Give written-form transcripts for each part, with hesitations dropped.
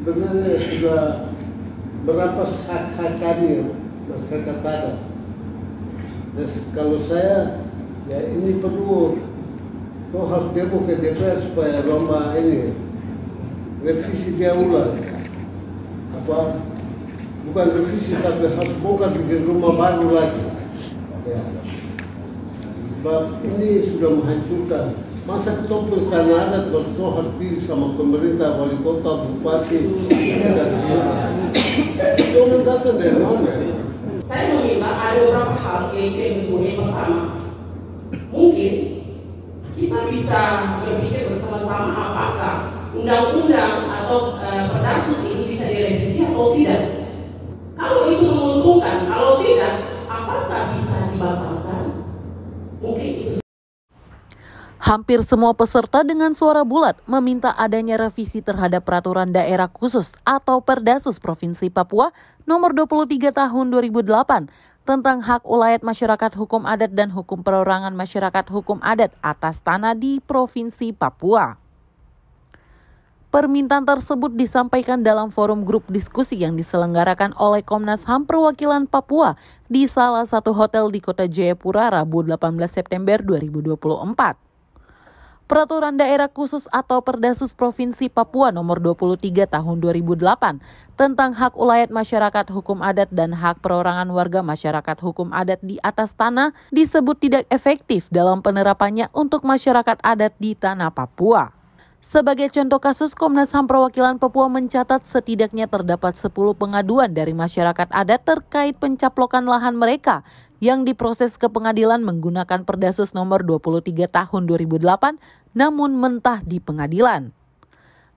sebenarnya sudah berapa hak-hak kami masyarakat adat. Dan kalau saya, ya ini perlu, kau harus demo ke DPR supaya lomba ini revisi dia ulang. Apa? Bukan revisi tapi harus buka bikin rumah baru lagi. Ya. Sebab ini sudah menghancurkan. Masa ketemu karena adat waktu harus pilih sama pemerintah, wali kota, bupati, jangan datang dari mana. Saya meminta ada beberapa hal yaitu yang pertama, mungkin kita bisa berpikir bersama-sama apakah undang-undang atau Perdasus ini bisa direvisi atau tidak. Kalau itu menguntungkan, kalau tidak, apakah bisa dibatalkan? Mungkin itu. Hampir semua peserta dengan suara bulat meminta adanya revisi terhadap Peraturan Daerah Khusus atau Perdasus Provinsi Papua Nomor 23 Tahun 2008 tentang hak ulayat masyarakat hukum adat dan hukum perorangan masyarakat hukum adat atas tanah di Provinsi Papua. Permintaan tersebut disampaikan dalam forum grup diskusi yang diselenggarakan oleh Komnas HAM Perwakilan Papua di salah satu hotel di Kota Jayapura Rabu 18 September 2024. Peraturan Daerah Khusus atau Perdasus Provinsi Papua Nomor 23 Tahun 2008 tentang hak ulayat masyarakat hukum adat dan hak perorangan warga masyarakat hukum adat di atas tanah disebut tidak efektif dalam penerapannya untuk masyarakat adat di tanah Papua. Sebagai contoh kasus, Komnas HAM Perwakilan Papua mencatat setidaknya terdapat 10 pengaduan dari masyarakat adat terkait pencaplokan lahan mereka yang diproses ke pengadilan menggunakan Perdasus nomor 23 tahun 2008 namun mentah di pengadilan.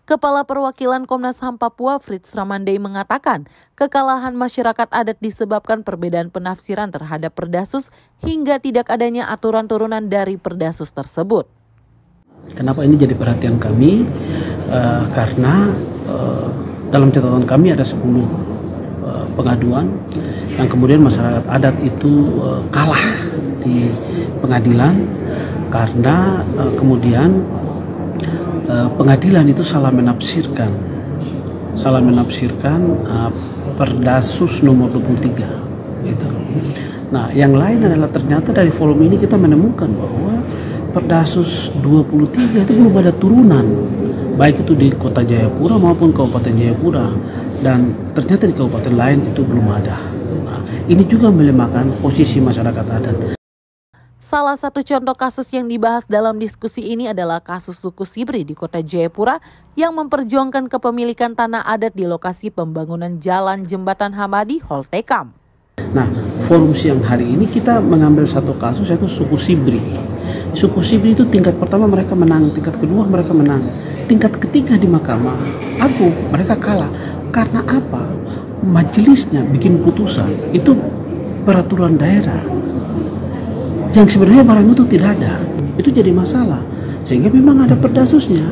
Kepala Perwakilan Komnas HAM Papua Fritz Ramandai mengatakan kekalahan masyarakat adat disebabkan perbedaan penafsiran terhadap Perdasus hingga tidak adanya aturan turunan dari Perdasus tersebut. Kenapa ini jadi perhatian kami? Karena dalam catatan kami ada 10 pengaduan yang kemudian masyarakat adat itu kalah di pengadilan karena kemudian pengadilan itu salah menafsirkan Perdasus nomor 23 itu. Nah, yang lain adalah ternyata dari volume ini kita menemukan bahwa Perdasus 23 itu belum ada turunan, baik itu di Kota Jayapura maupun Kabupaten Jayapura, dan ternyata di kabupaten lain itu belum ada. Nah, ini juga melemahkan posisi masyarakat adat. Salah satu contoh kasus yang dibahas dalam diskusi ini adalah kasus suku Sibri di Kota Jayapura yang memperjuangkan kepemilikan tanah adat di lokasi pembangunan Jalan Jembatan Hamadi Holtekam. Nah, forum siang hari ini kita mengambil satu kasus yaitu suku Sibri. Suku Sibri itu tingkat pertama mereka menang, tingkat kedua mereka menang, tingkat ketiga di Mahkamah Agung mereka kalah. Karena apa? Majelisnya bikin putusan itu peraturan daerah yang sebenarnya barang itu tidak ada. Itu jadi masalah. Sehingga memang ada Perdasusnya,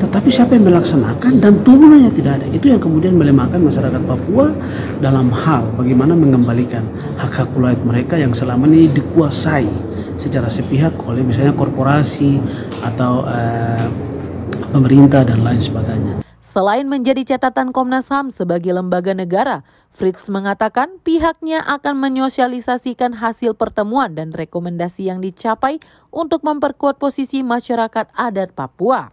tetapi siapa yang melaksanakan dan turunannya tidak ada. Itu yang kemudian melemahkan masyarakat Papua dalam hal bagaimana mengembalikan hak-hak ulayat mereka yang selama ini dikuasai secara sepihak oleh misalnya korporasi atau pemerintah dan lain sebagainya. Selain menjadi catatan Komnas HAM sebagai lembaga negara, Fritz mengatakan pihaknya akan menyosialisasikan hasil pertemuan dan rekomendasi yang dicapai untuk memperkuat posisi masyarakat adat Papua.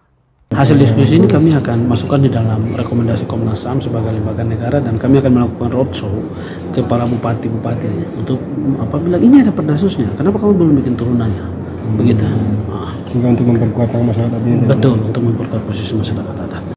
Hasil diskusi ini kami akan masukkan di dalam rekomendasi Komnas HAM sebagai lembaga negara, dan kami akan melakukan roadshow ke para bupati-bupati untuk apabila ini ada Perdasusnya, kenapa kamu belum bikin turunannya? Begitu. Sehingga untuk memperkuat masyarakat ini. Betul, untuk memperkuat posisi masyarakat adat.